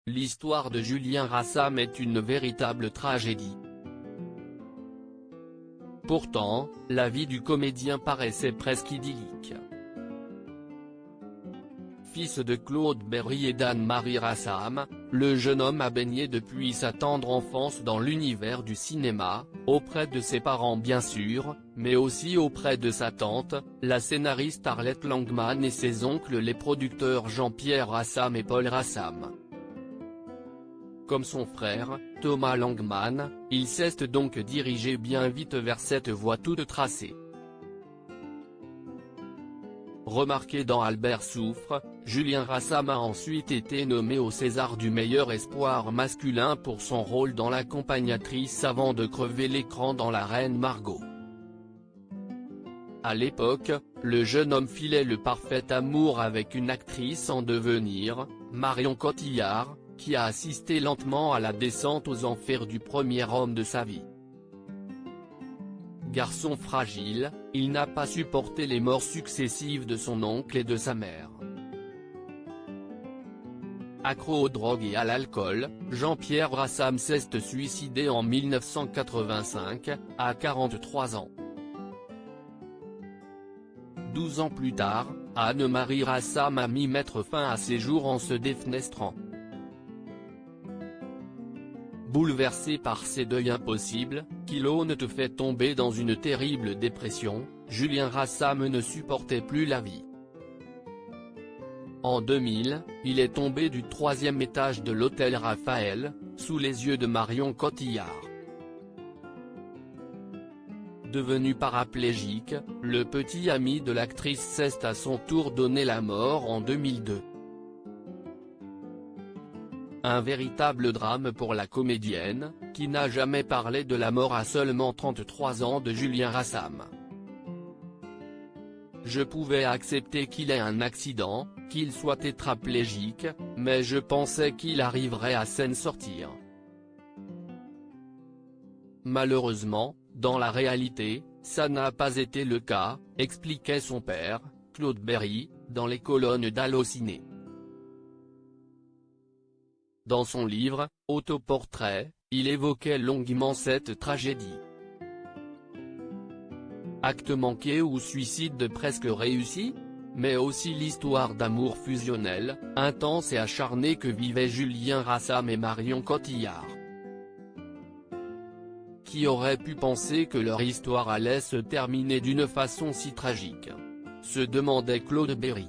l'histoire de Julien Rassam est une véritable tragédie. Pourtant, la vie du comédien paraissait presque idyllique. Fils de Claude Berry et d'Anne-Marie Rassam, le jeune homme a baigné depuis sa tendre enfance dans l'univers du cinéma, auprès de ses parents bien sûr, mais aussi auprès de sa tante, la scénariste Arlette Langman et ses oncles les producteurs Jean-Pierre Rassam et Paul Rassam. Comme son frère, Thomas Langman, il s'est donc dirigé bien vite vers cette voie toute tracée. Remarqué dans Albert Souffre, Julien Rassam a ensuite été nommé au César du meilleur espoir masculin pour son rôle dans L'accompagnatrice avant de crever l'écran dans La Reine Margot. À l'époque, le jeune homme filait le parfait amour avec une actrice en devenir, Marion Cotillard, qui a assisté lentement à la descente aux enfers du premier homme de sa vie. Garçon fragile, il n'a pas supporté les morts successives de son oncle et de sa mère. Accro aux drogues et à l'alcool, Jean-Pierre Rassam s'est suicidé en 1985, à 43 ans. 12 ans plus tard, Anne-Marie Rassam a mis mettre fin à ses jours en se défenestrant. Bouleversé par ces deuils impossibles, qui l'ont fait tomber dans une terrible dépression, Julien Rassam ne supportait plus la vie. En 2000, il est tombé du 3e étage de l'hôtel Raphaël, sous les yeux de Marion Cotillard. Devenu paraplégique, le petit ami de l'actrice s'est à son tour donné la mort en 2002. Un véritable drame pour la comédienne, qui n'a jamais parlé de la mort à seulement 33 ans de Julien Rassam. Je pouvais accepter qu'il ait un accident, qu'il soit tétraplégique, mais je pensais qu'il arriverait à s'en sortir. Malheureusement, dans la réalité, ça n'a pas été le cas, expliquait son père, Claude Berry, dans les colonnes d'Allociné. Dans son livre, Autoportrait, il évoquait longuement cette tragédie. Acte manqué ou suicide presque réussi ? Mais aussi l'histoire d'amour fusionnel, intense et acharné que vivaient Julien Rassam et Marion Cotillard. Qui aurait pu penser que leur histoire allait se terminer d'une façon si tragique ? Se demandait Claude Berry.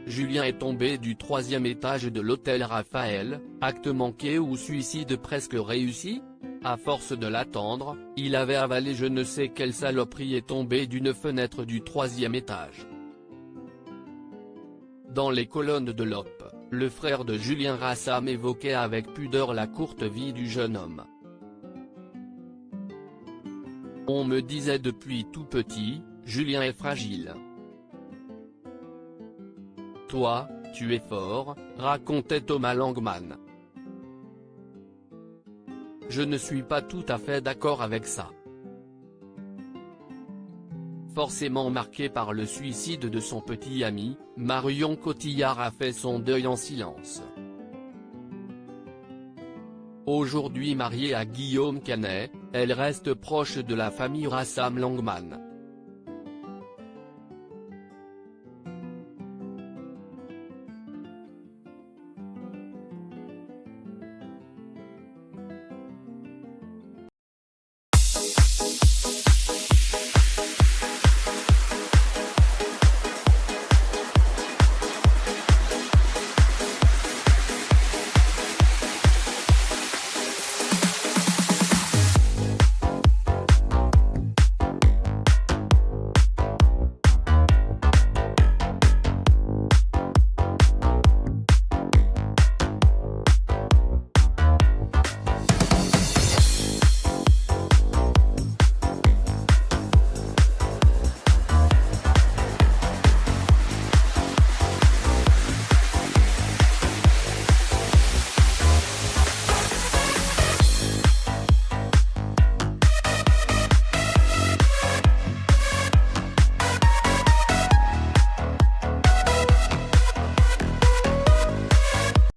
Julien est tombé du 3e étage de l'hôtel Raphaël, acte manqué ou suicide presque réussi ? À force de l'attendre, il avait avalé je ne sais quelle saloperie et tombé d'une fenêtre du 3e étage. Dans les colonnes de l'Op, le frère de Julien Rassam évoquait avec pudeur la courte vie du jeune homme. On me disait depuis tout petit, Julien est fragile. Toi, tu es fort, racontait Thomas Langman. Je ne suis pas tout à fait d'accord avec ça. Forcément marqué par le suicide de son petit ami, Marion Cotillard a fait son deuil en silence. Aujourd'hui mariée à Guillaume Canet, elle reste proche de la famille Rassam Langman.